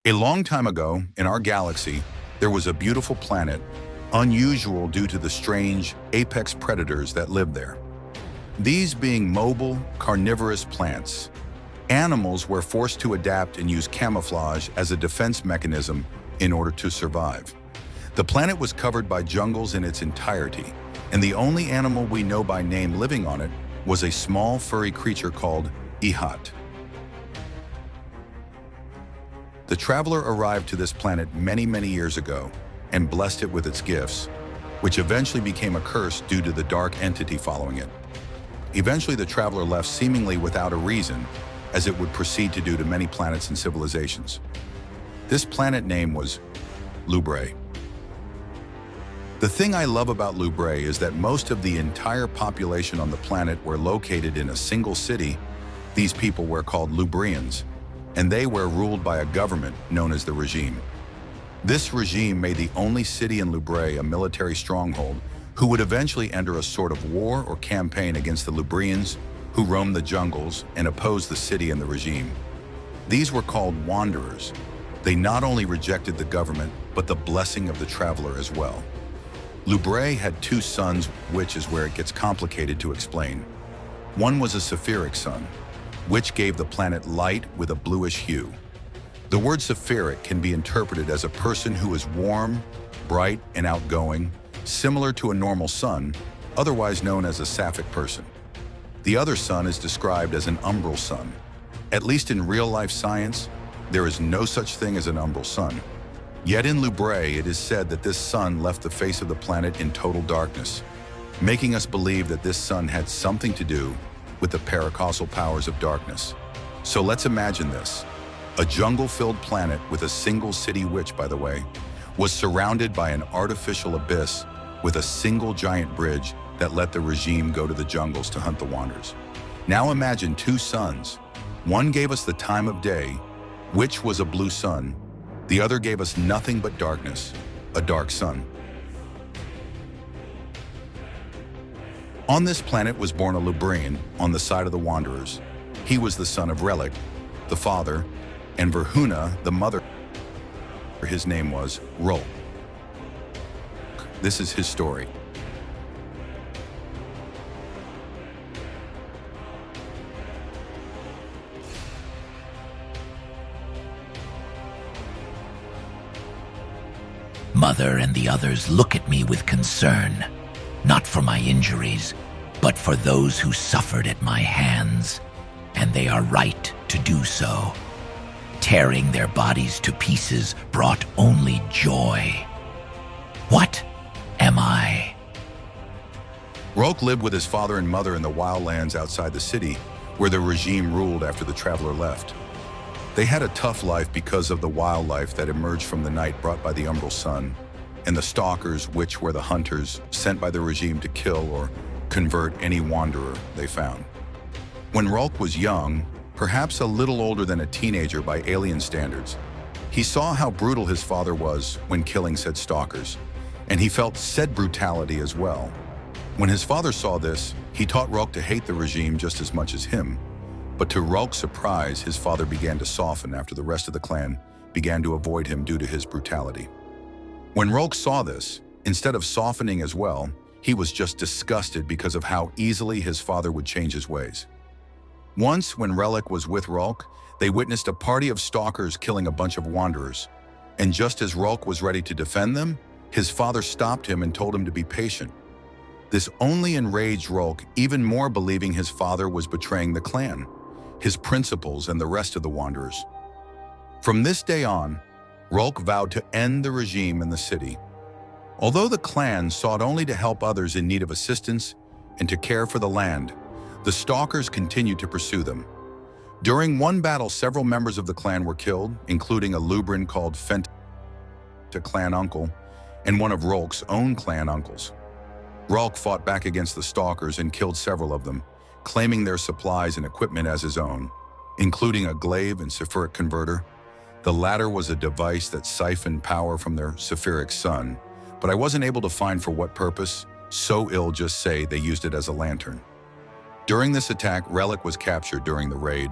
A long time ago, in our galaxy, there was a beautiful planet, unusual due to the strange apex predators that lived there. These being mobile, carnivorous plants. Animals were forced to adapt and use camouflage as a defense mechanism in order to survive. The planet was covered by jungles in its entirety, and the only animal we know by name living on it was a small furry creature called Ihat. The traveler arrived to this planet many years ago and blessed it with its gifts, which eventually became a curse due to the dark entity following it. Eventually, the traveler left seemingly without a reason, as it would proceed to do to many planets and civilizations. This planet name was Lubrae. The thing I love about Lubrae is that most of the entire population on the planet were located in a single city. These people were called Lubrians, and they were ruled by a government known as the regime. This regime made the only city in Lubrae a military stronghold, who would eventually enter a sort of war or campaign against the Lubrians, who roamed the jungles and opposed the city and the regime. These were called wanderers. They not only rejected the government, but the blessing of the traveler as well. Lubrae had two suns, which is where it gets complicated to explain. One was a Sephiric sun, which gave the planet light with a bluish hue. The word Sephiric can be interpreted as a person who is warm, bright, and outgoing, similar to a normal sun, otherwise known as a Sapphic person. The other sun is described as an umbral sun. At least in real-life science, there is no such thing as an umbral sun. Yet in Lubrae, it is said that this sun left the face of the planet in total darkness, making us believe that this sun had something to do with the paracausal powers of darkness. So let's imagine this. A jungle-filled planet with a single city, which, by the way, was surrounded by an artificial abyss with a single giant bridge that let the regime go to the jungles to hunt the wanderers. Now imagine two suns. One gave us the time of day, which was a blue sun. The other gave us nothing but darkness, a dark sun. On this planet was born a Lubrian on the side of the wanderers. He was the son of Rhulk, the father, and Verhuna, the mother. His name was Rhulk. This is his story. Mother and the others look at me with concern, not for my injuries, but for those who suffered at my hands, and they are right to do so. Tearing their bodies to pieces brought only joy. What am I? Rhulk lived with his father and mother in the wildlands outside the city, where the regime ruled after the traveler left. They had a tough life because of the wildlife that emerged from the night brought by the umbral sun, and the stalkers, which were the hunters sent by the regime to kill or convert any wanderer they found. When Rhulk was young, perhaps a little older than a teenager by alien standards, he saw how brutal his father was when killing said stalkers, and he felt said brutality as well. When his father saw this, he taught Rhulk to hate the regime just as much as him. But to Rhulk's surprise, his father began to soften after the rest of the clan began to avoid him due to his brutality. When Rhulk saw this, instead of softening as well, he was just disgusted because of how easily his father would change his ways. Once, when Rhulk was with Rhulk, they witnessed a party of stalkers killing a bunch of wanderers. And just as Rhulk was ready to defend them, his father stopped him and told him to be patient. This only enraged Rhulk even more, believing his father was betraying the clan, his principles, and the rest of the wanderers. From this day on, Rhulk vowed to end the regime in the city. Although the clan sought only to help others in need of assistance and to care for the land, the stalkers continued to pursue them. During one battle, several members of the clan were killed, including a Lubran called Fent, a clan uncle, and one of Rhulk's own clan uncles. Rhulk fought back against the stalkers and killed several of them, claiming their supplies and equipment as his own, including a glaive and Sephiric converter. The latter was a device that siphoned power from their Sephiric sun, but I wasn't able to find for what purpose, so I'll just say they used it as a lantern. During this attack, Rhulk was captured during the raid,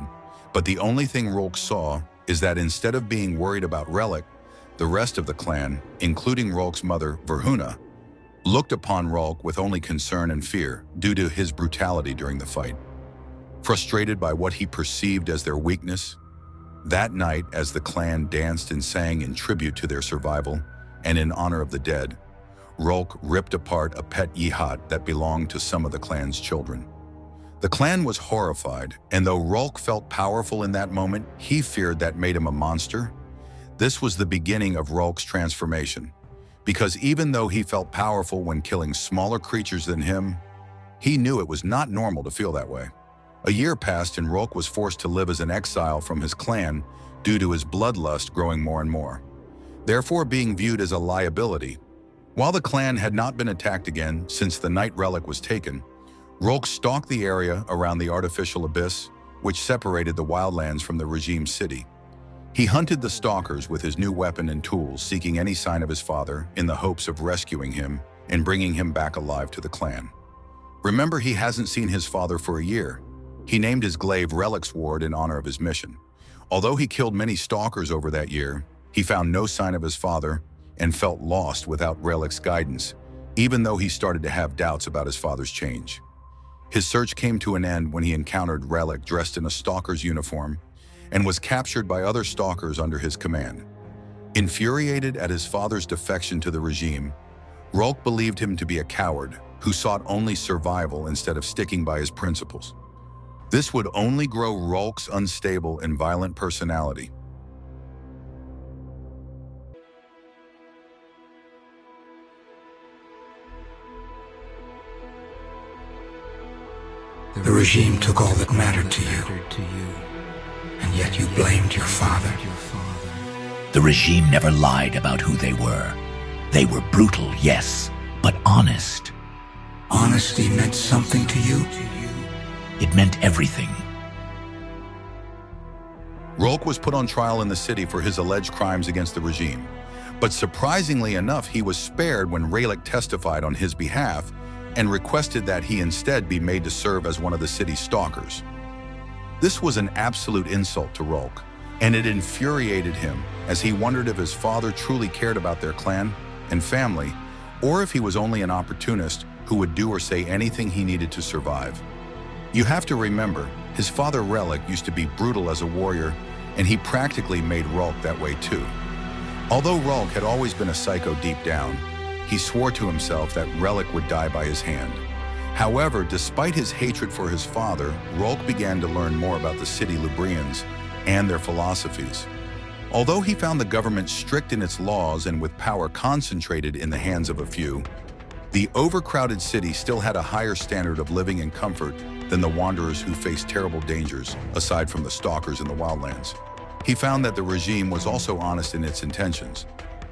but the only thing Rhulk saw is that instead of being worried about Rhulk, the rest of the clan, including Rhulk's mother, Verhuna, looked upon Rhulk with only concern and fear due to his brutality during the fight. Frustrated by what he perceived as their weakness, that night, as the clan danced and sang in tribute to their survival and in honor of the dead, Rhulk ripped apart a pet Yihat that belonged to some of the clan's children. The clan was horrified, and though Rhulk felt powerful in that moment, he feared that made him a monster. This was the beginning of Rhulk's transformation, because even though he felt powerful when killing smaller creatures than him, he knew it was not normal to feel that way. A year passed and Rhulk was forced to live as an exile from his clan due to his bloodlust growing more and more, therefore being viewed as a liability. While the clan had not been attacked again since the night relic was taken, Rhulk stalked the area around the artificial abyss, which separated the wildlands from the regime city. He hunted the stalkers with his new weapon and tools, seeking any sign of his father in the hopes of rescuing him and bringing him back alive to the clan. Remember, he hasn't seen his father for a year. He named his glaive Rhulk's Ward in honor of his mission. Although he killed many stalkers over that year, he found no sign of his father and felt lost without Rhulk's guidance, even though he started to have doubts about his father's change. His search came to an end when he encountered Rhulk dressed in a stalker's uniform and was captured by other stalkers under his command. Infuriated at his father's defection to the regime, Rhulk believed him to be a coward who sought only survival instead of sticking by his principles. This would only grow Rhulk's unstable and violent personality. The regime took all that mattered to you, and yet you blamed your father. The regime never lied about who they were. They were brutal, yes, but honest. Honesty meant something to you? It meant everything. Rhulk was put on trial in the city for his alleged crimes against the regime, but surprisingly enough, he was spared when Rhulk testified on his behalf and requested that he instead be made to serve as one of the city's stalkers. This was an absolute insult to Rhulk, and it infuriated him as he wondered if his father truly cared about their clan and family, or if he was only an opportunist who would do or say anything he needed to survive. You have to remember, his father Rhulk used to be brutal as a warrior, and he practically made Rhulk that way too. Although Rhulk had always been a psycho deep down, he swore to himself that Rhulk would die by his hand. However, despite his hatred for his father, Rhulk began to learn more about the city Lubrians and their philosophies. Although he found the government strict in its laws and with power concentrated in the hands of a few, the overcrowded city still had a higher standard of living and comfort than the wanderers who faced terrible dangers, aside from the stalkers in the wildlands. He found that the regime was also honest in its intentions.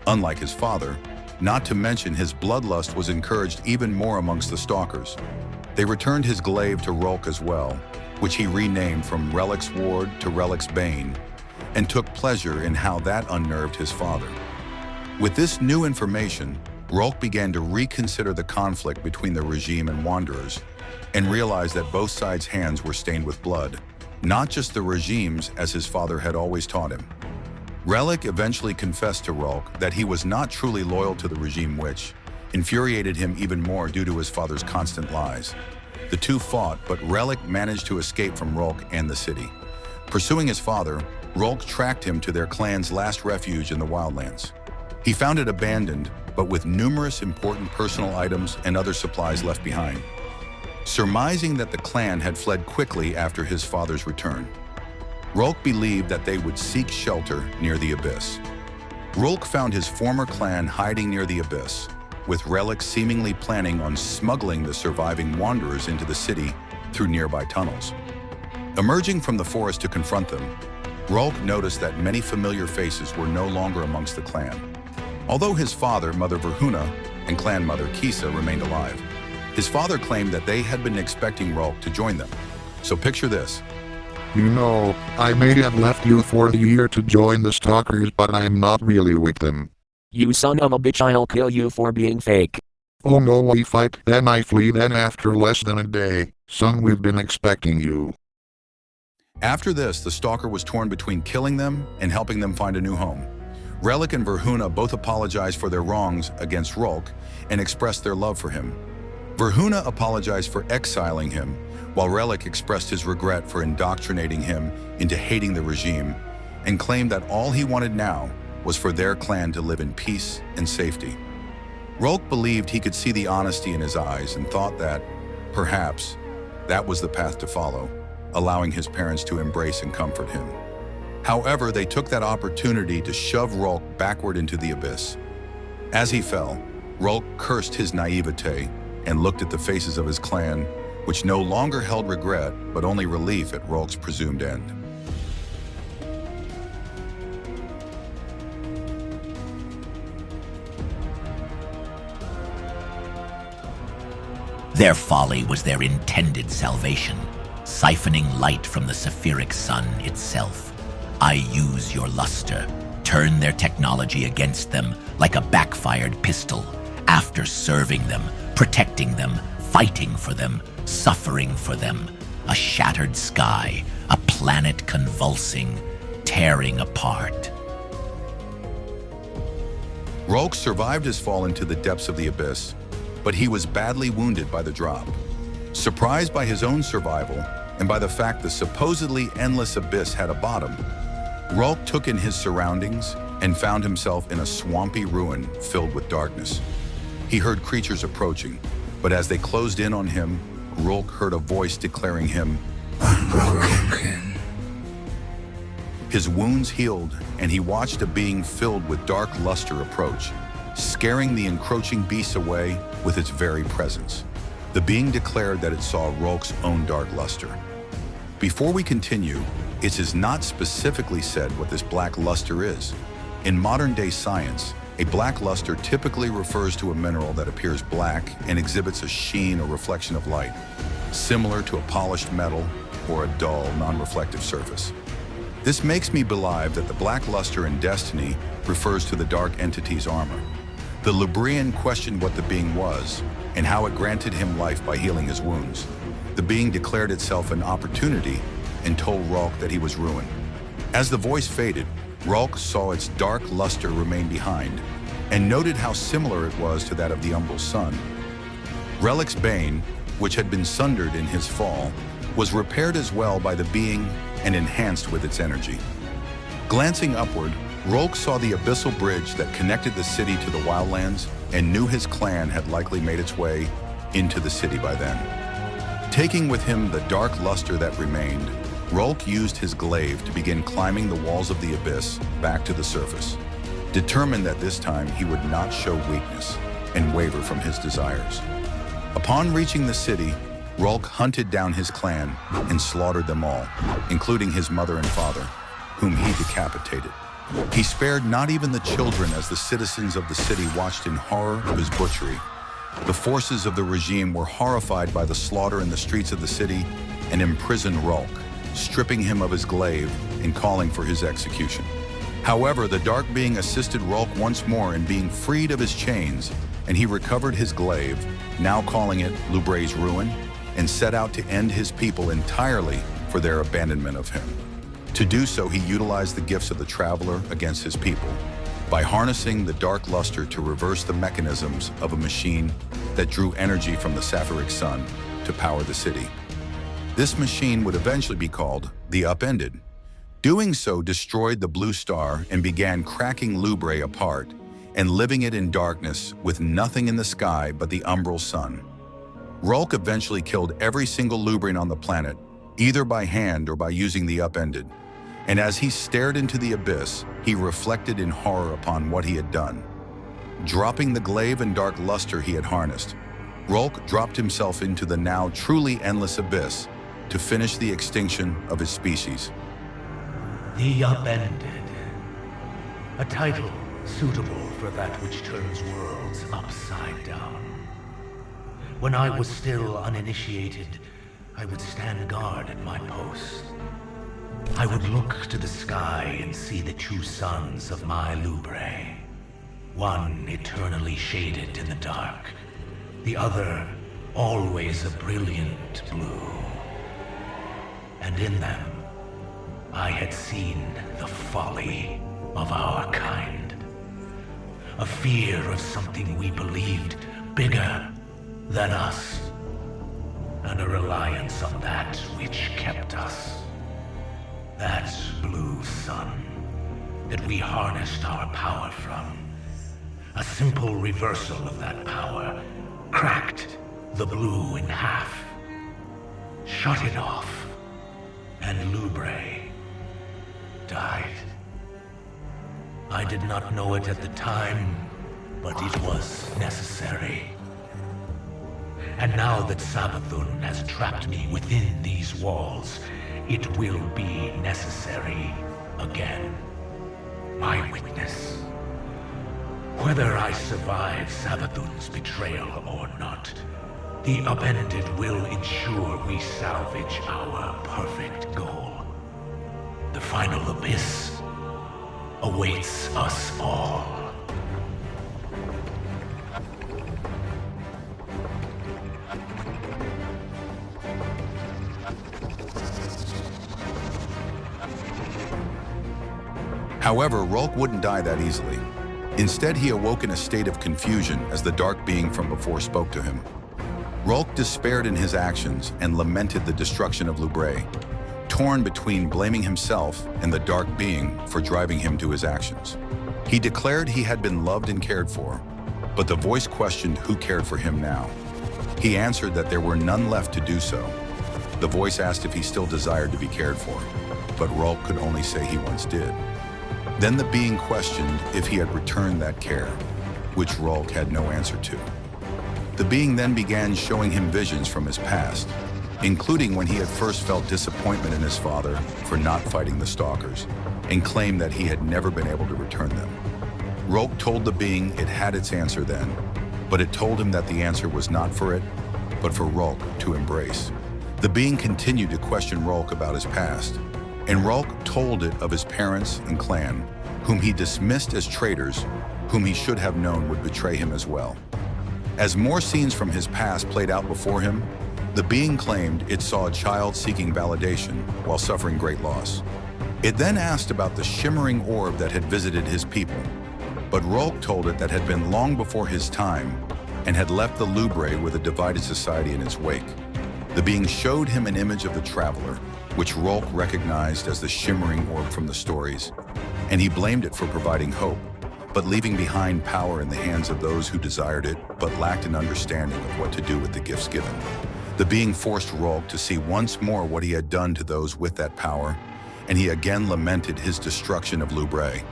Unlike his father, not to mention his bloodlust was encouraged even more amongst the stalkers. They returned his glaive to Rhulk as well, which he renamed from Rhulk's Ward to Rhulk's Bane, and took pleasure in how that unnerved his father. With this new information, Rhulk began to reconsider the conflict between the regime and wanderers, and realized that both sides' hands were stained with blood, not just the regime's as his father had always taught him. Rhulk eventually confessed to Rhulk that he was not truly loyal to the regime, which infuriated him even more due to his father's constant lies. The two fought, but Rhulk managed to escape from Rhulk and the city. Pursuing his father, Rhulk tracked him to their clan's last refuge in the wildlands. He found it abandoned, but with numerous important personal items and other supplies left behind. Surmising that the clan had fled quickly after his father's return, Rhulk believed that they would seek shelter near the abyss. Rhulk found his former clan hiding near the abyss, with Rhulk seemingly planning on smuggling the surviving wanderers into the city through nearby tunnels. Emerging from the forest to confront them, Rhulk noticed that many familiar faces were no longer amongst the clan. Although his father, Mother Verhuna, and clan mother Kisa remained alive, his father claimed that they had been expecting Rhulk to join them. So picture this. You know, I may have left you for a year to join the stalkers, but I'm not really with them. You son of a bitch, I'll kill you for being fake. Oh no, we fight, then I flee, then after less than a day, son, we've been expecting you. After this, the Stalker was torn between killing them and helping them find a new home. Rhulk and Verhuna both apologized for their wrongs against Rhulk and expressed their love for him. Verhuna apologized for exiling him, while Rhulk expressed his regret for indoctrinating him into hating the regime and claimed that all he wanted now was for their clan to live in peace and safety. Rhulk believed he could see the honesty in his eyes and thought that, perhaps, that was the path to follow, allowing his parents to embrace and comfort him. However, they took that opportunity to shove Rhulk backward into the abyss. As he fell, Rhulk cursed his naivete and looked at the faces of his clan, which no longer held regret, but only relief at Rhulk's presumed end. Their folly was their intended salvation, siphoning light from the Saphiric sun itself. I use your luster, turn their technology against them like a backfired pistol, after serving them, protecting them, fighting for them, suffering for them. A shattered sky, a planet convulsing, tearing apart. Rhulk survived his fall into the depths of the abyss, but he was badly wounded by the drop. Surprised by his own survival and by the fact the supposedly endless abyss had a bottom, Rhulk took in his surroundings and found himself in a swampy ruin filled with darkness. He heard creatures approaching, but as they closed in on him, Rhulk heard a voice declaring him unbroken. His wounds healed, and he watched a being filled with dark luster approach, scaring the encroaching beast away with its very presence. The being declared that it saw Rhulk's own dark luster. Before we continue, it is not specifically said what this black luster is. In modern-day science, a black luster typically refers to a mineral that appears black and exhibits a sheen or reflection of light, similar to a polished metal or a dull, non-reflective surface. This makes me believe that the black luster in Destiny refers to the dark entity's armor. The Lubrian questioned what the being was and how it granted him life by healing his wounds. The being declared itself an opportunity and told Rhulk that he was ruined. As the voice faded, Rhulk saw its dark luster remain behind and noted how similar it was to that of the Umbral Sun. Rhulk's bane, which had been sundered in his fall, was repaired as well by the being and enhanced with its energy. Glancing upward, Rhulk saw the abyssal bridge that connected the city to the wildlands and knew his clan had likely made its way into the city by then. Taking with him the dark luster that remained, Rhulk used his glaive to begin climbing the walls of the abyss back to the surface, determined that this time he would not show weakness and waver from his desires. Upon reaching the city, Rhulk hunted down his clan and slaughtered them all, including his mother and father, whom he decapitated. He spared not even the children as the citizens of the city watched in horror of his butchery. The forces of the regime were horrified by the slaughter in the streets of the city and imprisoned Rhulk, stripping him of his glaive and calling for his execution. However, the dark being assisted Rhulk once more in being freed of his chains, and he recovered his glaive, now calling it Lubray's Ruin, and set out to end his people entirely for their abandonment of him. To do so, he utilized the gifts of the Traveler against his people, by harnessing the dark luster to reverse the mechanisms of a machine that drew energy from the Saphiric Sun to power the city. This machine would eventually be called the Upended. Doing so destroyed the Blue Star and began cracking Lubray apart and living it in darkness with nothing in the sky but the Umbral Sun. Rhulk eventually killed every single Lubrian on the planet, either by hand or by using the Upended. And as he stared into the abyss, he reflected in horror upon what he had done. Dropping the glaive and dark luster he had harnessed, Rhulk dropped himself into the now truly endless abyss to finish the extinction of his species. The Upended. A title suitable for that which turns worlds upside down. When I was still uninitiated, I would stand guard at my post. I would look to the sky and see the two suns of my Lubray. One eternally shaded in the dark, the other always a brilliant blue. And in them, I had seen the folly of our kind. A fear of something we believed bigger than us. And a reliance on that which kept us. That blue sun that we harnessed our power from. A simple reversal of that power cracked the blue in half, shut it off, and Lubre died. I did not know it at the time, but it was necessary. And now that Savathun has trapped me within these walls, it will be necessary again. My witness. Whether I survive Savathun's betrayal or not, the Upended will ensure we salvage our perfect goal. The final abyss awaits us all. However, Rhulk wouldn't die that easily. Instead, he awoke in a state of confusion as the dark being from before spoke to him. Rhulk despaired in his actions and lamented the destruction of Lubre, torn between blaming himself and the dark being for driving him to his actions. He declared he had been loved and cared for, but the voice questioned who cared for him now. He answered that there were none left to do so. The voice asked if he still desired to be cared for, but Rhulk could only say he once did. Then the being questioned if he had returned that care, which Rhulk had no answer to. The being then began showing him visions from his past, including when he had first felt disappointment in his father for not fighting the Stalkers, and claimed that he had never been able to return them. Rhulk told the being it had its answer then, but it told him that the answer was not for it, but for Rhulk to embrace. The being continued to question Rhulk about his past, and Rhulk told it of his parents and clan, whom he dismissed as traitors, whom he should have known would betray him as well. As more scenes from his past played out before him, the being claimed it saw a child seeking validation while suffering great loss. It then asked about the shimmering orb that had visited his people, but Rhulk told it that had been long before his time and had left the Lubre with a divided society in its wake. The being showed him an image of the Traveler, which Rhulk recognized as the shimmering orb from the stories, and he blamed it for providing hope, but leaving behind power in the hands of those who desired it but lacked an understanding of what to do with the gifts given. The being forced Rhulk to see once more what he had done to those with that power, and he again lamented his destruction of Lubre,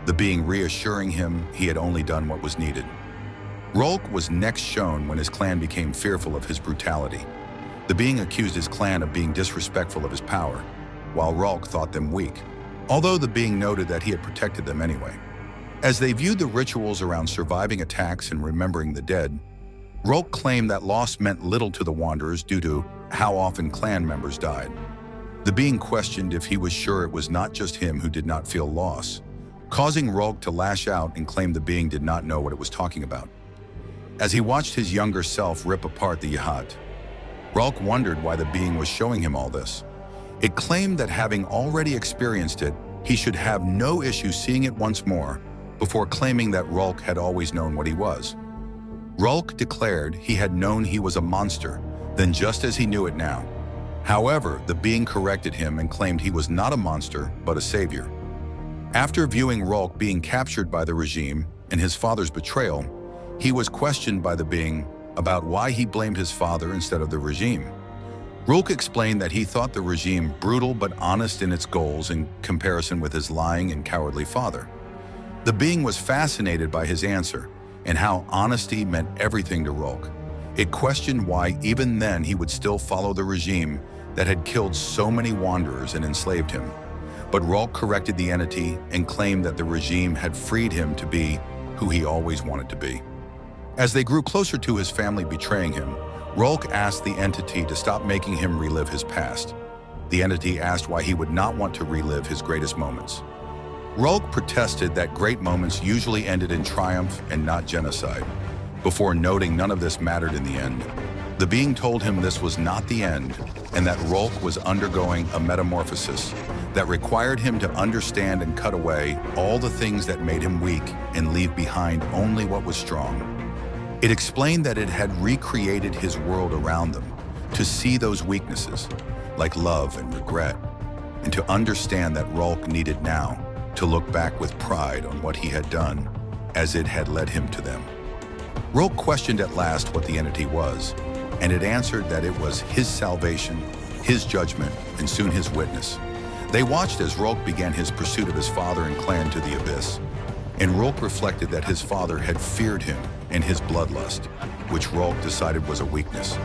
the being reassuring him he had only done what was needed. Rhulk was next shown when his clan became fearful of his brutality. The being accused his clan of being disrespectful of his power, while Rhulk thought them weak, although the being noted that he had protected them anyway. As they viewed the rituals around surviving attacks and remembering the dead, Rhulk claimed that loss meant little to the Wanderers due to how often clan members died. The being questioned if he was sure it was not just him who did not feel loss, causing Rhulk to lash out and claim the being did not know what it was talking about. As he watched his younger self rip apart the Yahat, Rhulk wondered why the being was showing him all this. It claimed that having already experienced it, he should have no issue seeing it once more, before claiming that Rhulk had always known what he was. Rhulk declared he had known he was a monster, then just as he knew it now. However, the being corrected him and claimed he was not a monster, but a savior. After viewing Rhulk being captured by the regime and his father's betrayal, he was questioned by the being about why he blamed his father instead of the regime. Rhulk explained that he thought the regime brutal but honest in its goals in comparison with his lying and cowardly father. The being was fascinated by his answer and how honesty meant everything to Rhulk. It questioned why even then he would still follow the regime that had killed so many Wanderers and enslaved him. But Rhulk corrected the entity and claimed that the regime had freed him to be who he always wanted to be. As they grew closer to his family betraying him, Rhulk asked the entity to stop making him relive his past. The entity asked why he would not want to relive his greatest moments. Rhulk protested that great moments usually ended in triumph and not genocide, before noting none of this mattered in the end. The being told him this was not the end, and that Rhulk was undergoing a metamorphosis that required him to understand and cut away all the things that made him weak and leave behind only what was strong. It explained that it had recreated his world around them to see those weaknesses, like love and regret, and to understand that Rhulk needed now to look back with pride on what he had done as it had led him to them. Rhulk questioned at last what the entity was, and it answered that it was his salvation, his judgment, and soon his witness. They watched as Rhulk began his pursuit of his father and clan to the abyss, and Rhulk reflected that his father had feared him and his bloodlust, which Rhulk decided was a weakness.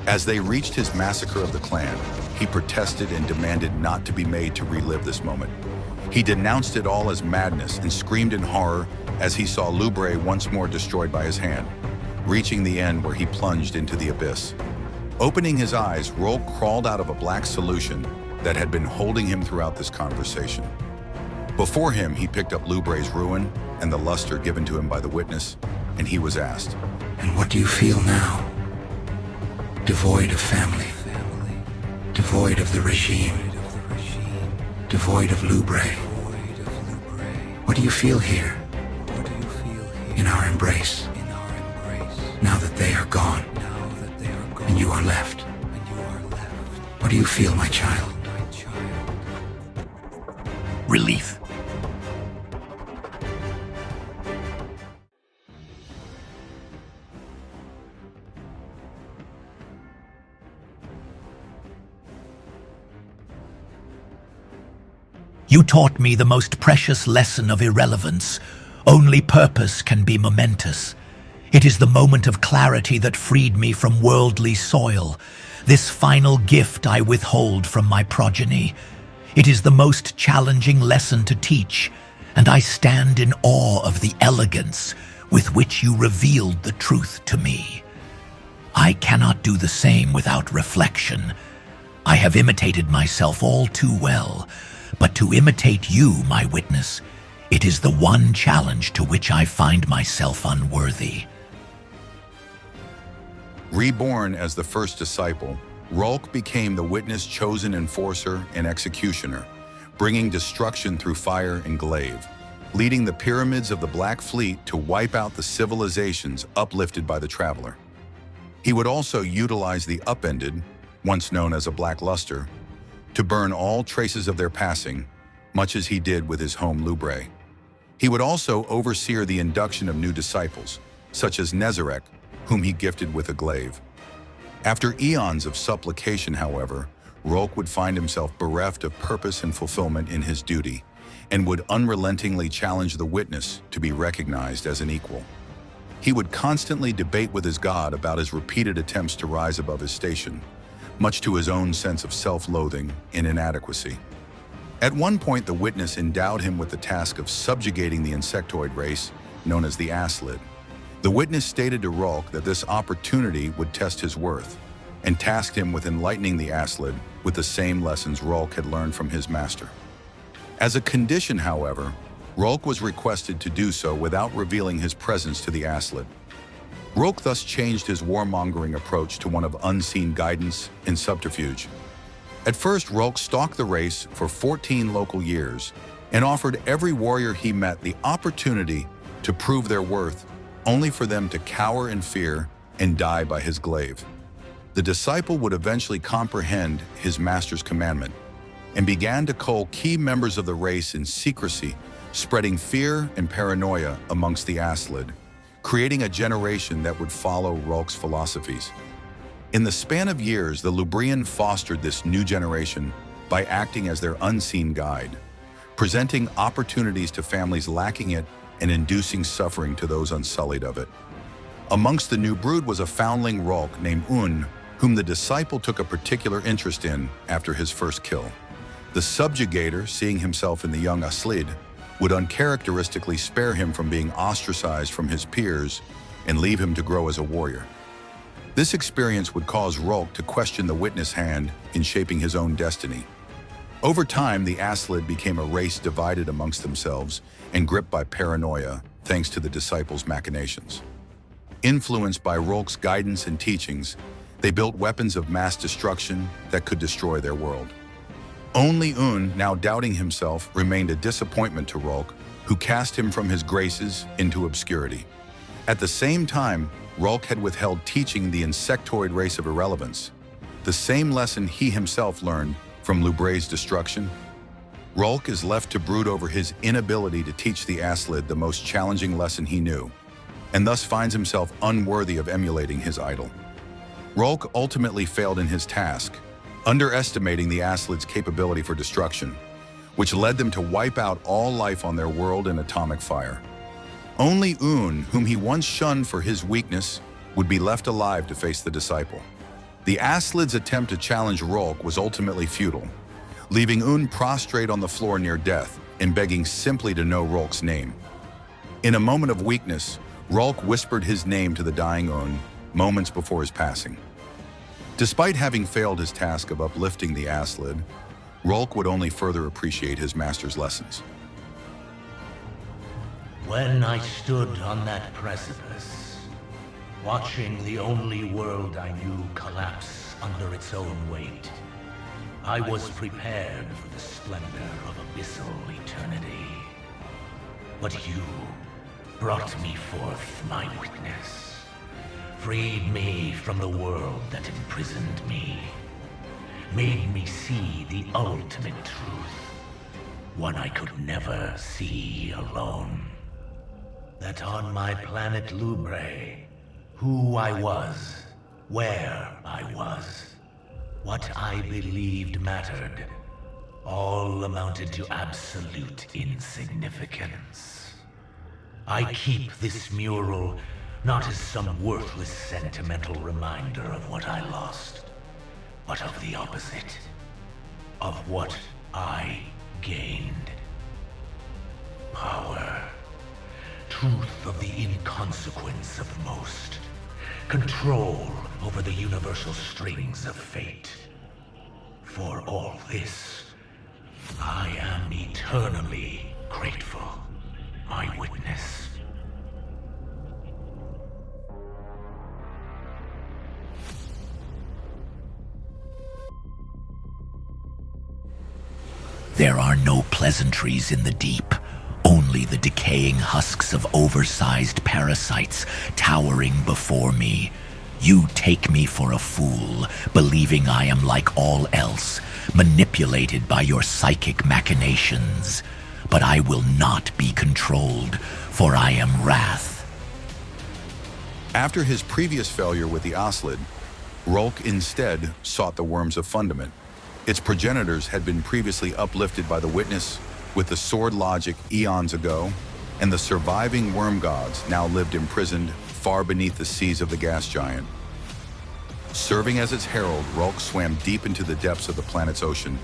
As they reached his massacre of the clan, he protested and demanded not to be made to relive this moment. He denounced it all as madness and screamed in horror as he saw Lubre once more destroyed by his hand, reaching the end where he plunged into the abyss. Opening his eyes, Rhulk crawled out of a black solution that had been holding him throughout this conversation. Before him, he picked up Lubre's ruin and the luster given to him by the witness, and he was asked, And what do you feel now? Devoid of family, devoid of the regime, devoid of Lubre. What do you feel here? In our embrace, now that they are gone, and you are left. What do you feel, my child? Relief. You taught me the most precious lesson of irrelevance. Only purpose can be momentous. It is the moment of clarity that freed me from worldly soil. This final gift I withhold from my progeny. It is the most challenging lesson to teach, and I stand in awe of the elegance with which you revealed the truth to me. I cannot do the same without reflection. I have imitated myself all too well, but to imitate you, my witness, it is the one challenge to which I find myself unworthy. Reborn as the first disciple, Rhulk became the witness chosen enforcer and executioner, bringing destruction through fire and glaive, leading the pyramids of the Black Fleet to wipe out the civilizations uplifted by the Traveler. He would also utilize the Upended, once known as a Black Luster, to burn all traces of their passing, much as he did with his home Lubre. He would also oversee the induction of new disciples, such as Nezarec, whom he gifted with a glaive. After eons of supplication, however, Rhulk would find himself bereft of purpose and fulfillment in his duty, and would unrelentingly challenge the witness to be recognized as an equal. He would constantly debate with his God about his repeated attempts to rise above his station, much to his own sense of self-loathing and inadequacy. At one point, the witness endowed him with the task of subjugating the insectoid race known as the Aslid. The witness stated to Rhulk that this opportunity would test his worth, and tasked him with enlightening the Aslid with the same lessons Rhulk had learned from his master. As a condition, however, Rhulk was requested to do so without revealing his presence to the Aslid. Rhulk thus changed his warmongering approach to one of unseen guidance and subterfuge. At first, Rhulk stalked the race for 14 local years and offered every warrior he met the opportunity to prove their worth, only for them to cower in fear and die by his glaive. The disciple would eventually comprehend his master's commandment and began to cull key members of the race in secrecy, spreading fear and paranoia amongst the Aslid, creating a generation that would follow Rhulk's philosophies. In the span of years, the Lubrian fostered this new generation by acting as their unseen guide, presenting opportunities to families lacking it and inducing suffering to those unsullied of it. Amongst the new brood was a foundling Rhulk named Un, whom the disciple took a particular interest in after his first kill. The subjugator, seeing himself in the young Aslid, would uncharacteristically spare him from being ostracized from his peers and leave him to grow as a warrior. This experience would cause Rhulk to question the witness hand in shaping his own destiny. Over time, the Aslid became a race divided amongst themselves and gripped by paranoia, thanks to the disciples' machinations. Influenced by Rhulk's guidance and teachings, they built weapons of mass destruction that could destroy their world. Only Un, now doubting himself, remained a disappointment to Rhulk, who cast him from his graces into obscurity. At the same time, Rhulk had withheld teaching the insectoid race of irrelevance, the same lesson he himself learned from Lubray's destruction. Rhulk is left to brood over his inability to teach the Aslid the most challenging lesson he knew, and thus finds himself unworthy of emulating his idol. Rhulk ultimately failed in his task, underestimating the Aslid's capability for destruction, which led them to wipe out all life on their world in atomic fire. Only Un, whom he once shunned for his weakness, would be left alive to face the disciple. The Aslid's attempt to challenge Rhulk was ultimately futile, leaving Un prostrate on the floor near death and begging simply to know Rhulk's name. In a moment of weakness, Rhulk whispered his name to the dying Un moments before his passing. Despite having failed his task of uplifting the Aslid, Rhulk would only further appreciate his master's lessons. When I stood on that precipice, watching the only world I knew collapse under its own weight, I was prepared for the splendor of abyssal eternity. But you brought me forth my witness, freed me from the world that imprisoned me, made me see the ultimate truth, one I could never see alone. That on my planet Lubray, who I was, where I was, what I believed mattered, all amounted to absolute insignificance. I keep this mural not as some worthless sentimental reminder of what I lost, but of the opposite, of what I gained. Power. Truth of the inconsequence of most. Control over the universal strings of fate. For all this, I am eternally grateful, my witness. There are no pleasantries in the deep, only the decaying husks of oversized parasites towering before me. You take me for a fool, believing I am like all else, manipulated by your psychic machinations. But I will not be controlled, for I am Wrath. After his previous failure with the Aslid, Rhulk instead sought the Worms of Fundament. Its progenitors had been previously uplifted by the Witness with the sword logic eons ago, and the surviving worm gods now lived imprisoned far beneath the seas of the gas giant. Serving as its herald, Rhulk swam deep into the depths of the planet's ocean,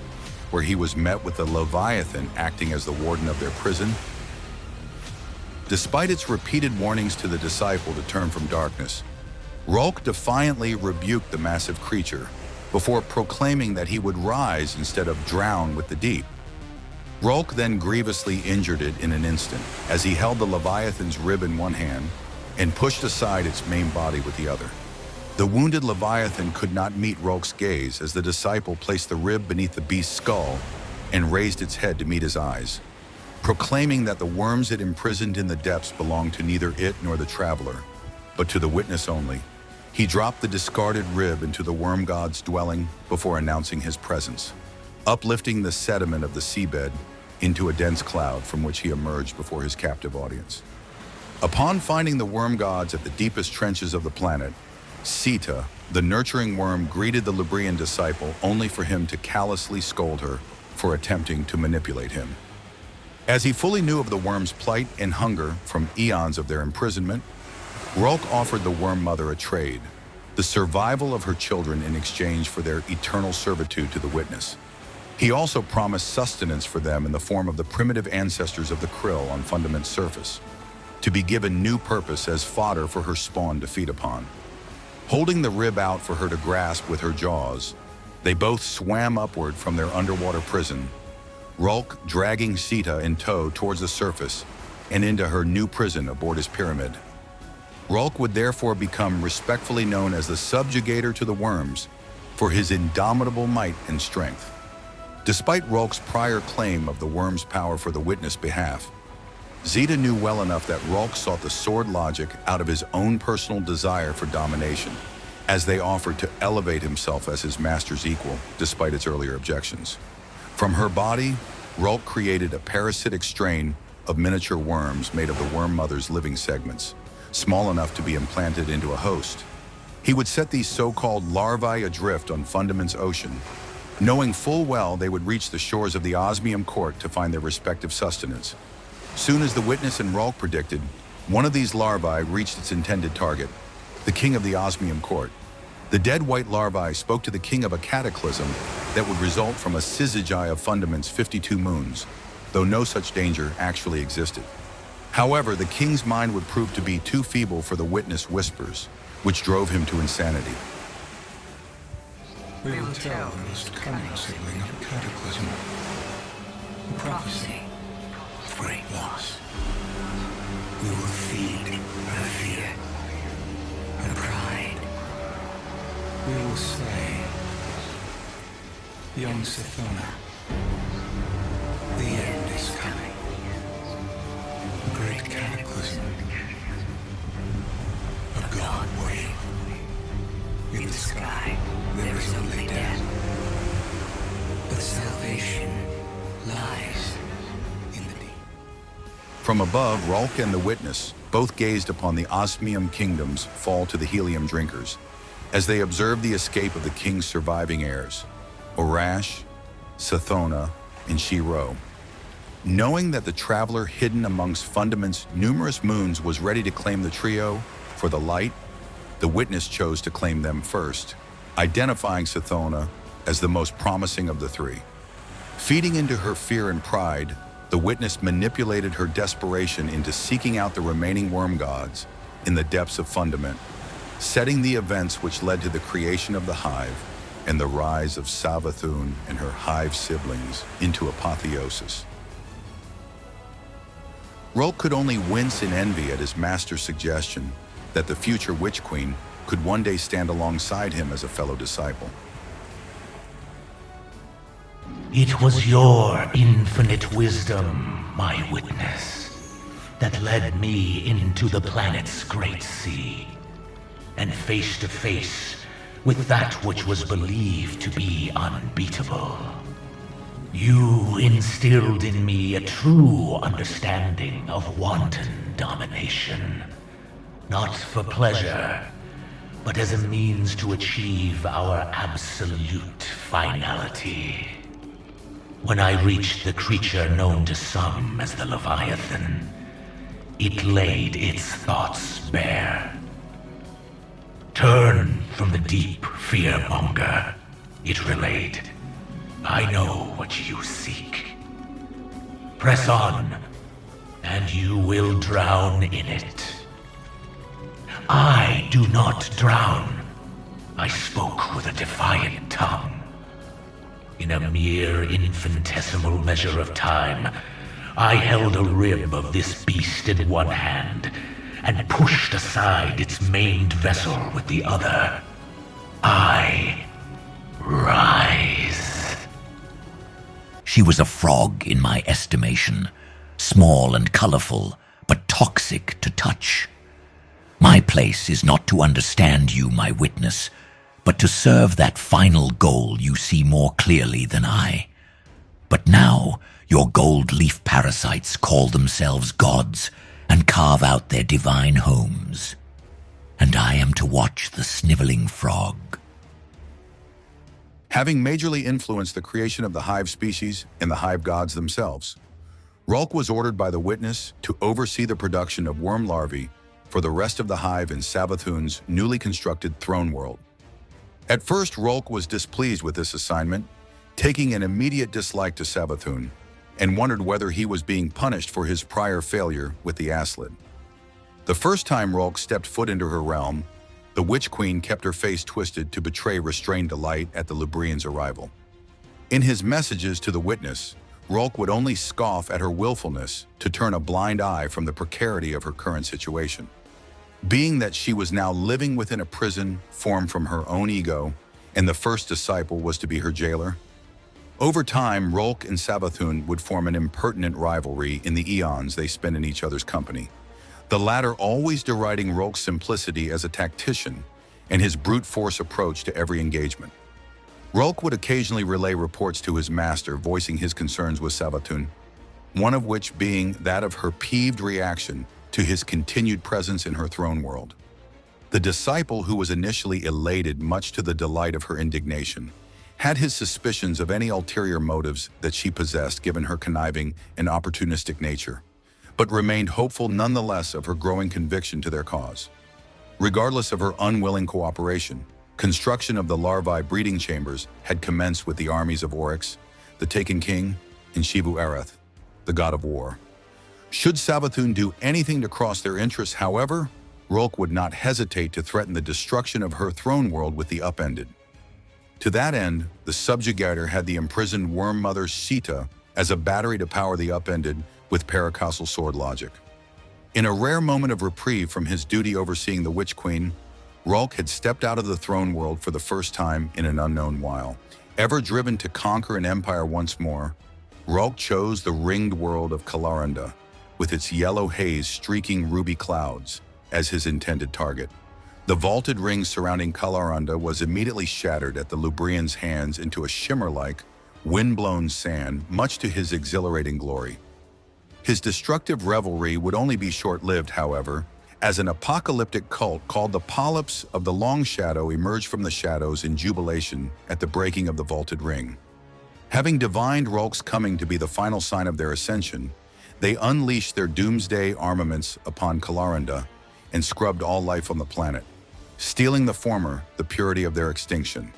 where he was met with the Leviathan acting as the warden of their prison. Despite its repeated warnings to the disciple to turn from darkness, Rhulk defiantly rebuked the massive creature before proclaiming that he would rise instead of drown with the deep. Rhulk then grievously injured it in an instant as he held the Leviathan's rib in one hand and pushed aside its main body with the other. The wounded Leviathan could not meet Rhulk's gaze as the disciple placed the rib beneath the beast's skull and raised its head to meet his eyes. Proclaiming that the worms it imprisoned in the depths belonged to neither it nor the traveler, but to the Witness only, he dropped the discarded rib into the worm god's dwelling before announcing his presence, uplifting the sediment of the seabed into a dense cloud from which he emerged before his captive audience. Upon finding the worm gods at the deepest trenches of the planet, Sita, the nurturing worm, greeted the Lubrian disciple only for him to callously scold her for attempting to manipulate him. As he fully knew of the worm's plight and hunger from eons of their imprisonment, Rhulk offered the worm mother a trade, the survival of her children in exchange for their eternal servitude to the Witness. He also promised sustenance for them in the form of the primitive ancestors of the krill on Fundament's surface, to be given new purpose as fodder for her spawn to feed upon. Holding the rib out for her to grasp with her jaws, they both swam upward from their underwater prison, Rhulk dragging Sita in tow towards the surface and into her new prison aboard his pyramid. Rhulk would therefore become respectfully known as the subjugator to the worms for his indomitable might and strength. Despite Rhulk's prior claim of the worm's power for the witness' behalf, Zeta knew well enough that Rhulk sought the sword logic out of his own personal desire for domination, as they offered to elevate himself as his master's equal, despite its earlier objections. From her body, Rhulk created a parasitic strain of miniature worms made of the worm mother's living segments, small enough to be implanted into a host. He would set these so-called larvae adrift on Fundament's ocean, knowing full well they would reach the shores of the osmium court to find their respective sustenance. Soon as the witness and Rhulk predicted, one of these larvae reached its intended target, the king of the osmium court. The dead white larvae spoke to the king of a cataclysm that would result from a syzygy of Fundament's 52 moons, though no such danger actually existed. However, the king's mind would prove to be too feeble for the witness whispers, which drove him to insanity. We will tell the most cunning sibling of a cataclysm. A prophecy of great loss. We will feed her fear, her pride. We will slay young Sathona. The end is coming. A great cataclysm. A god wave. In the sky, there is only death. But salvation lies in the deep. From above, Rhulk and the witness both gazed upon the osmium kingdoms fall to the helium drinkers, as they observed the escape of the king's surviving heirs, Orash, Sathona, and Shiro. Knowing that the traveler hidden amongst Fundament's numerous moons was ready to claim the trio for the light, the witness chose to claim them first, identifying Sathona as the most promising of the three. Feeding into her fear and pride, the witness manipulated her desperation into seeking out the remaining worm gods in the depths of Fundament, setting the events which led to the creation of the Hive and the rise of Savathun and her Hive siblings into apotheosis. Rhulk could only wince in envy at his master's suggestion that the future Witch Queen could one day stand alongside him as a fellow disciple. It was your infinite wisdom, my witness, that led me into the planet's great sea, and face to face with that which was believed to be unbeatable. You instilled in me a true understanding of wanton domination, not for pleasure, but as a means to achieve our absolute finality. When I reached the creature known to some as the Leviathan, it laid its thoughts bare. Turn from the deep fearmonger, it relayed. I know what you seek. Press on, and you will drown in it. I do not drown. I spoke with a defiant tongue. In a mere infinitesimal measure of time, I held a rib of this beast in one hand and pushed aside its maimed vessel with the other. I rise. She was a frog in my estimation, small and colorful, but toxic to touch. My place is not to understand you, my witness, but to serve that final goal you see more clearly than I. But now, your gold leaf parasites call themselves gods and carve out their divine homes. And I am to watch the sniveling frog. Having majorly influenced the creation of the Hive species and the Hive gods themselves, Rhulk was ordered by the witness to oversee the production of worm larvae for the rest of the Hive in Savathun's newly constructed throne world. At first, Rhulk was displeased with this assignment, taking an immediate dislike to Savathun, and wondered whether he was being punished for his prior failure with the Aslid. The first time Rhulk stepped foot into her realm, the Witch Queen kept her face twisted to betray restrained delight at the Lubrian's arrival. In his messages to the witness, Rhulk would only scoff at her willfulness to turn a blind eye from the precarity of her current situation. Being that she was now living within a prison formed from her own ego, and the first disciple was to be her jailer. Over time, Rhulk and Savathun would form an impertinent rivalry in the eons they spent in each other's company. The latter always deriding Rhulk's simplicity as a tactician and his brute force approach to every engagement. Rhulk would occasionally relay reports to his master voicing his concerns with Savathun, one of which being that of her peeved reaction to his continued presence in her throne world. The disciple, who was initially elated much to the delight of her indignation, had his suspicions of any ulterior motives that she possessed given her conniving and opportunistic nature, but remained hopeful nonetheless of her growing conviction to their cause. Regardless of her unwilling cooperation, construction of the larvae breeding chambers had commenced with the armies of Oryx, the Taken King, and Shivu-Arath, the god of war. Should Savathun do anything to cross their interests, however, Rhulk would not hesitate to threaten the destruction of her throne world with the upended. To that end, the subjugator had the imprisoned worm mother Sita as a battery to power the upended with paracausal sword logic. In a rare moment of reprieve from his duty overseeing the Witch Queen, Rhulk had stepped out of the throne world for the first time in an unknown while. Ever driven to conquer an empire once more, Rhulk chose the ringed world of Kalaranda, with its yellow haze streaking ruby clouds, as his intended target. The vaulted ring surrounding Kalaranda was immediately shattered at the Lubrian's hands into a shimmer-like, wind-blown sand, much to his exhilarating glory. His destructive revelry would only be short-lived, however, as an apocalyptic cult called the Polyps of the Long Shadow emerged from the shadows in jubilation at the breaking of the vaulted ring. Having divined Rhulk's coming to be the final sign of their ascension, they unleashed their doomsday armaments upon Kalaranda and scrubbed all life on the planet, stealing the former the purity of their extinction.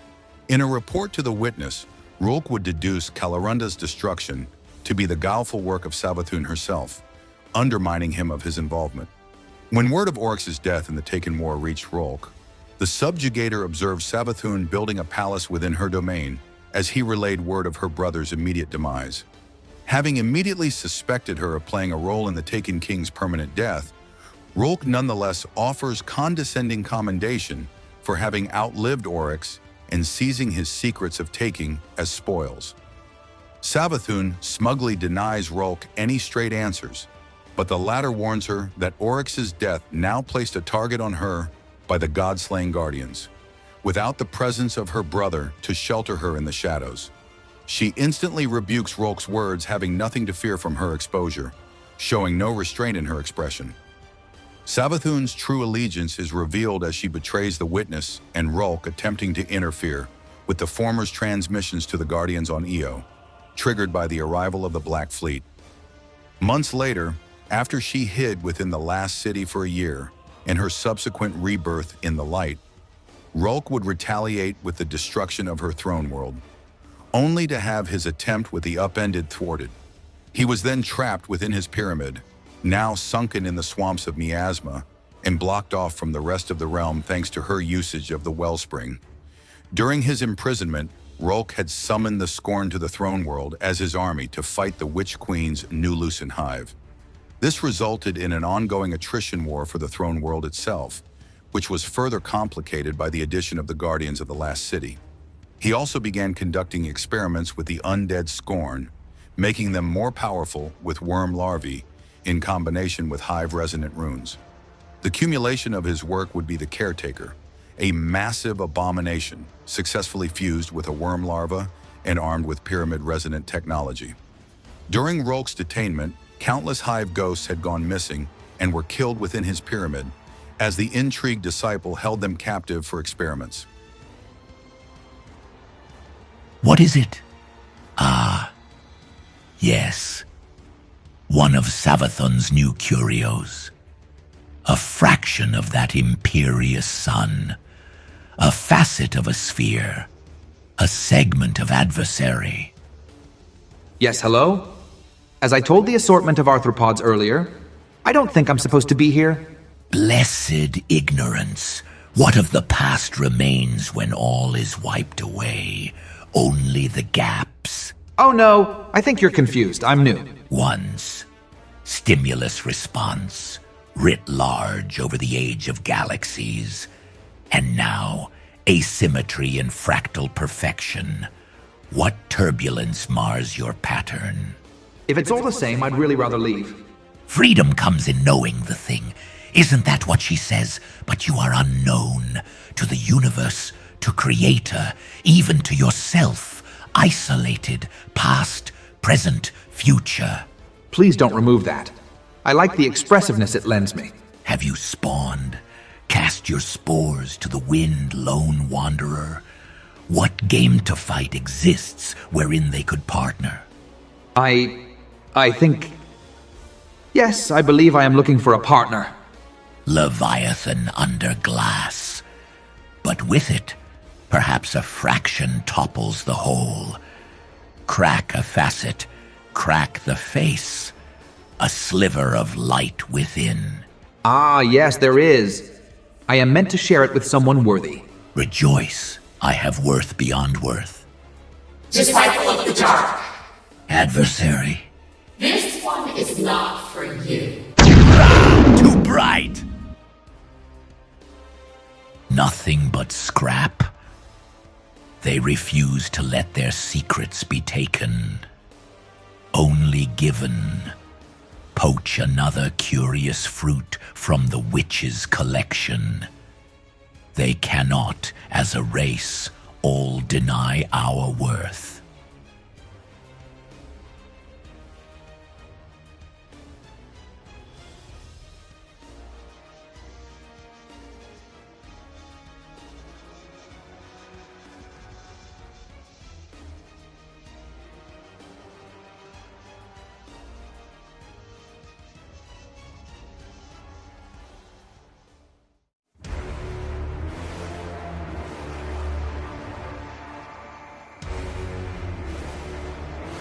In a report to the Witness, Rhulk would deduce Kalaranda's destruction to be the guileful work of Savathun herself, undermining him of his involvement. When word of Oryx's death in the Taken War reached Rhulk, the subjugator observed Savathun building a palace within her domain as he relayed word of her brother's immediate demise. Having immediately suspected her of playing a role in the Taken King's permanent death, Rhulk nonetheless offers condescending commendation for having outlived Oryx and seizing his secrets of taking as spoils. Savathun smugly denies Rhulk any straight answers, but the latter warns her that Oryx's death now placed a target on her by the god-slaying guardians, without the presence of her brother to shelter her in the shadows. She instantly rebukes Rhulk's words, having nothing to fear from her exposure, showing no restraint in her expression. Savathun's true allegiance is revealed as she betrays the Witness and Rhulk attempting to interfere with the former's transmissions to the Guardians on Io, triggered by the arrival of the Black Fleet. Months later, after she hid within the last city for a year and her subsequent rebirth in the light, Rhulk would retaliate with the destruction of her throne world, only to have his attempt with the upended thwarted. He was then trapped within his pyramid, now sunken in the swamps of miasma and blocked off from the rest of the realm thanks to her usage of the wellspring. During his imprisonment, Rhulk had summoned the Scorn to the throne world as his army to fight the Witch Queen's new Lucent Hive. This resulted in an ongoing attrition war for the throne world itself, which was further complicated by the addition of the Guardians of the Last City. He also began conducting experiments with the undead Scorn, making them more powerful with worm larvae in combination with hive-resonant runes. The culmination of his work would be the Caretaker, a massive abomination successfully fused with a worm larva and armed with pyramid-resonant technology. During Rhulk's detainment, countless hive ghosts had gone missing and were killed within his pyramid, as the intrigued disciple held them captive for experiments. What is it? Ah, yes. One of Savathun's new curios. A fraction of that imperious sun. A facet of a sphere. A segment of adversary. Yes, hello? As I told the assortment of arthropods earlier, I don't think I'm supposed to be here. Blessed ignorance. What of the past remains when all is wiped away? Only the gaps. Oh no, I think you're confused. I'm new. Once, stimulus response, writ large over the age of galaxies. And now, asymmetry in fractal perfection. What turbulence mars your pattern? If it's all the same, I'd really rather leave. Freedom comes in knowing the thing. Isn't that what she says? But you are unknown to the universe, to Creator, even to yourself. Isolated, past, present, future. Please don't remove that. I like the expressiveness it lends me. Have you spawned? Cast your spores to the wind, lone wanderer? What game to fight exists wherein they could partner? I think... Yes, I believe I am looking for a partner. Leviathan under glass. But with it, perhaps a fraction topples the whole. Crack a facet, crack the face. A sliver of light within. Ah, yes, there is. I am meant to share it with someone worthy. Rejoice, I have worth beyond worth. Disciple of the Dark, Adversary. this one is not for you. Too bright! Nothing but scrap. They refuse to let their secrets be taken. Only given. Poach another curious fruit from the witch's collection. They cannot, as a race, all deny our worth.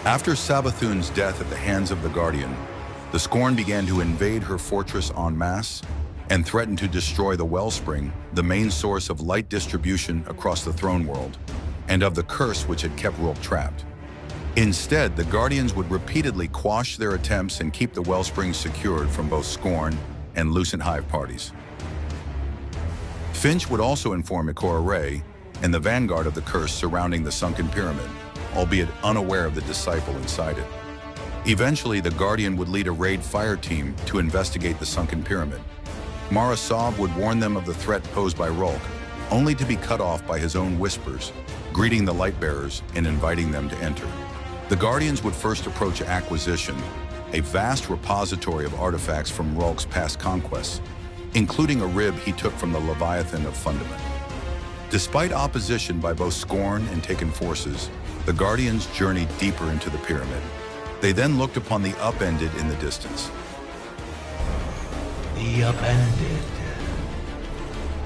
After Savathun's death at the hands of the Guardian, the Scorn began to invade her fortress en masse and threatened to destroy the Wellspring, the main source of light distribution across the throne world, and of the curse which had kept Rhulk trapped. Instead, the Guardians would repeatedly quash their attempts and keep the Wellspring secured from both Scorn and Lucent Hive parties. Finch would also inform Ikora Rey and the vanguard of the curse surrounding the sunken pyramid, albeit unaware of the disciple inside it. Eventually, the Guardian would lead a raid fire team to investigate the sunken pyramid. Mara Sov would warn them of the threat posed by Rhulk, only to be cut off by his own whispers, greeting the Lightbearers and inviting them to enter. The Guardians would first approach Acquisition, a vast repository of artifacts from Rhulk's past conquests, including a rib he took from the Leviathan of Fundament. Despite opposition by both Scorn and Taken forces, the Guardians journeyed deeper into the pyramid. They then looked upon the Upended in the distance. The Upended.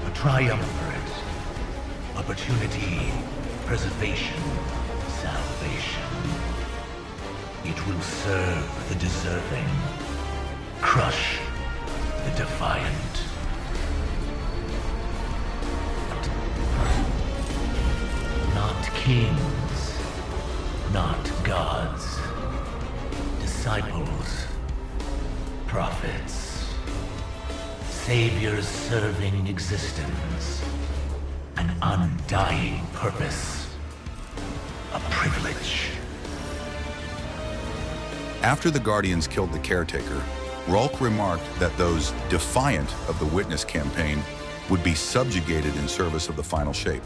A triumvirate. Opportunity, preservation, salvation. It will serve the deserving. Crush the defiant. Not kings, not gods, disciples, prophets, saviors serving existence, an undying purpose, a privilege. After the Guardians killed the Caretaker, Rhulk remarked that those defiant of the Witness campaign would be subjugated in service of the final shape.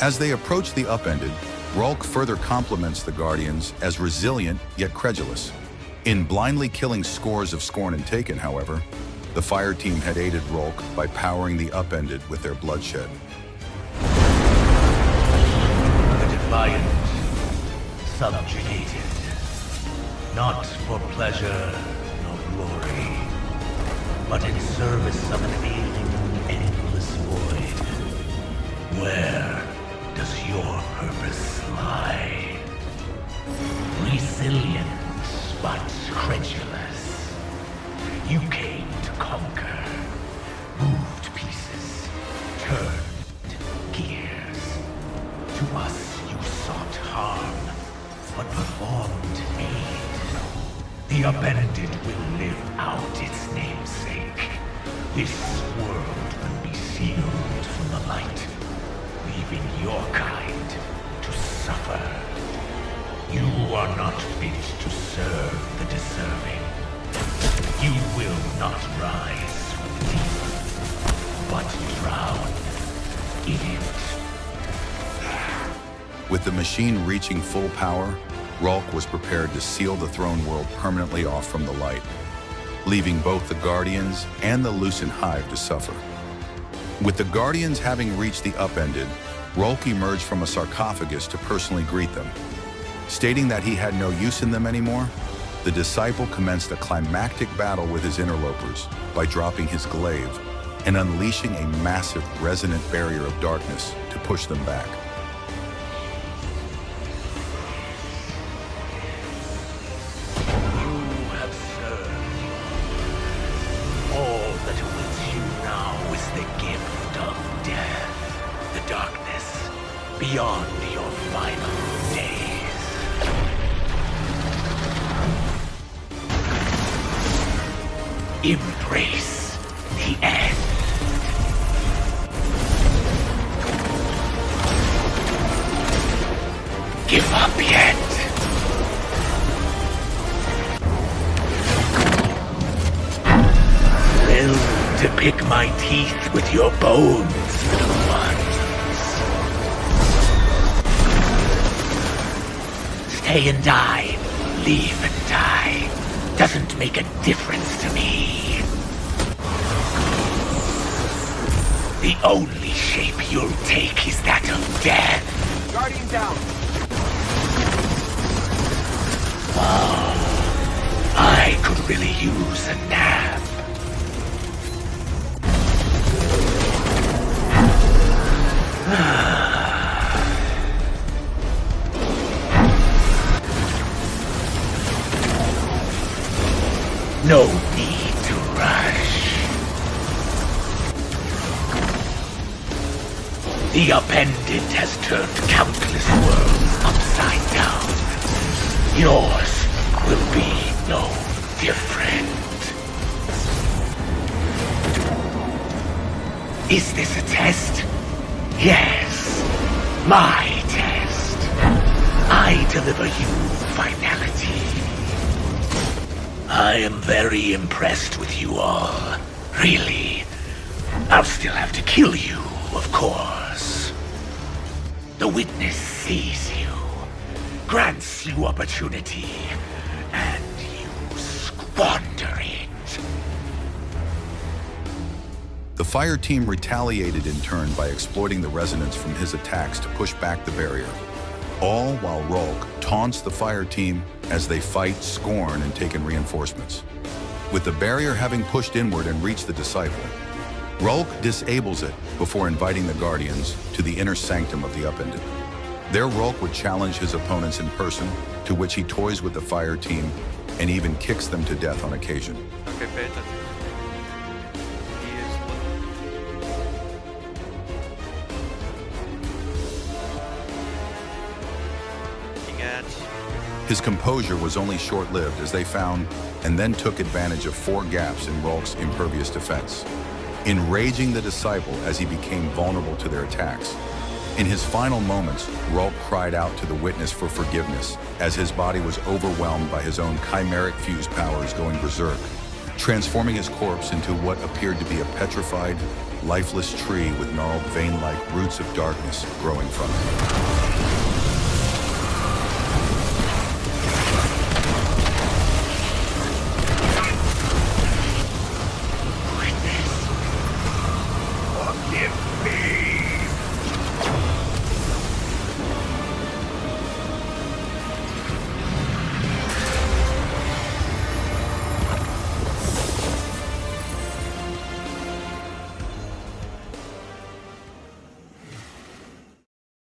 As they approach the Upended, Rhulk further compliments the Guardians as resilient yet credulous. In blindly killing scores of Scorn and Taken, however, the fire team had aided Rhulk by powering the Upended with their bloodshed. The defiant, subjugated, not for pleasure nor glory, but in service of an ailing, endless void. Where does your purpose lie? Resilient, but credulous. You came to conquer, moved pieces, turned gears. To us you sought harm, but performed aid. The Upended will live out its namesake. This world will be sealed from the light, leaving your kind to suffer. You are not fit to serve the deserving. You will not rise from the deep, but drown in it. With the machine reaching full power, Rhulk was prepared to seal the throne world permanently off from the light, leaving both the Guardians and the Lucent Hive to suffer. With the Guardians having reached the upended, Rhulk emerged from a sarcophagus to personally greet them. Stating that he had no use in them anymore, the disciple commenced a climactic battle with his interlopers by dropping his glaive and unleashing a massive resonant barrier of darkness to push them back. Beyond your final days. Embrace the end. Give up yet. Will to pick my teeth with your bones, little one. Stay and die, leave and die, doesn't make a difference to me. The only shape you'll take is that of death. Guardian down. Oh, I could really use a nap. No need to rush. The upended has turned countless worlds upside down. Yours will be no different. Is this a test? Yes, my test. I deliver you finality. I am very impressed with you all. Really. I'll still have to kill you, of course. The witness sees you, grants you opportunity, and you squander it. The fire team retaliated in turn by exploiting the resonance from his attacks to push back the barrier, all while Rhulk taunts the fire team as they fight, scorn, and take in reinforcements. With the barrier having pushed inward and reached the disciple, Rhulk disables it before inviting the Guardians to the inner sanctum of the upended. There Rhulk would challenge his opponents in person, to which he toys with the fire team and even kicks them to death on occasion. Okay, pay attention. He is looking at. His composure was only short-lived as they found and then took advantage of 4 gaps in Rhulk's impervious defense, enraging the disciple as he became vulnerable to their attacks. In his final moments, Rhulk cried out to the witness for forgiveness as his body was overwhelmed by his own chimeric fuse powers going berserk, transforming his corpse into what appeared to be a petrified, lifeless tree with gnarled vein-like roots of darkness growing from it.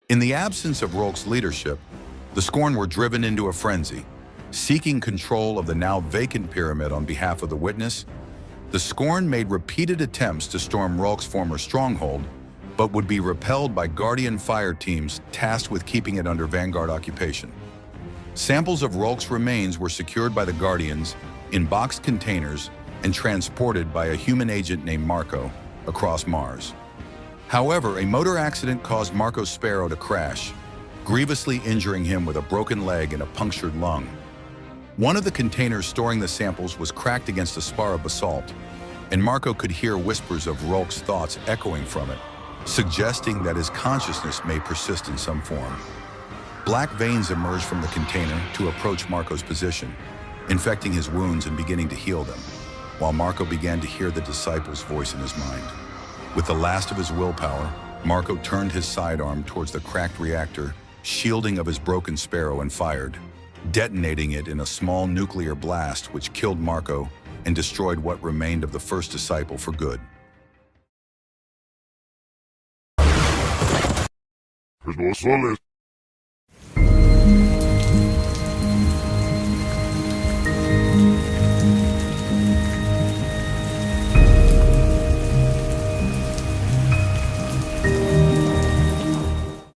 In the absence of Rhulk's leadership, the Scorn were driven into a frenzy. Seeking control of the now vacant pyramid on behalf of the witness, the Scorn made repeated attempts to storm Rhulk's former stronghold, but would be repelled by Guardian fire teams tasked with keeping it under Vanguard occupation. Samples of Rhulk's remains were secured by the Guardians in boxed containers and transported by a human agent named Marco across Mars. However, a motor accident caused Marco's Sparrow to crash, grievously injuring him with a broken leg and a punctured lung. One of the containers storing the samples was cracked against a spar of basalt, and Marco could hear whispers of Rhulk's thoughts echoing from it, suggesting that his consciousness may persist in some form. Black veins emerged from the container to approach Marco's position, infecting his wounds and beginning to heal them, while Marco began to hear the disciple's voice in his mind. With the last of his willpower, Marco turned his sidearm towards the cracked reactor, shielding of his broken Sparrow, and fired, detonating it in a small nuclear blast which killed Marco and destroyed what remained of the first disciple for good. Pues no solo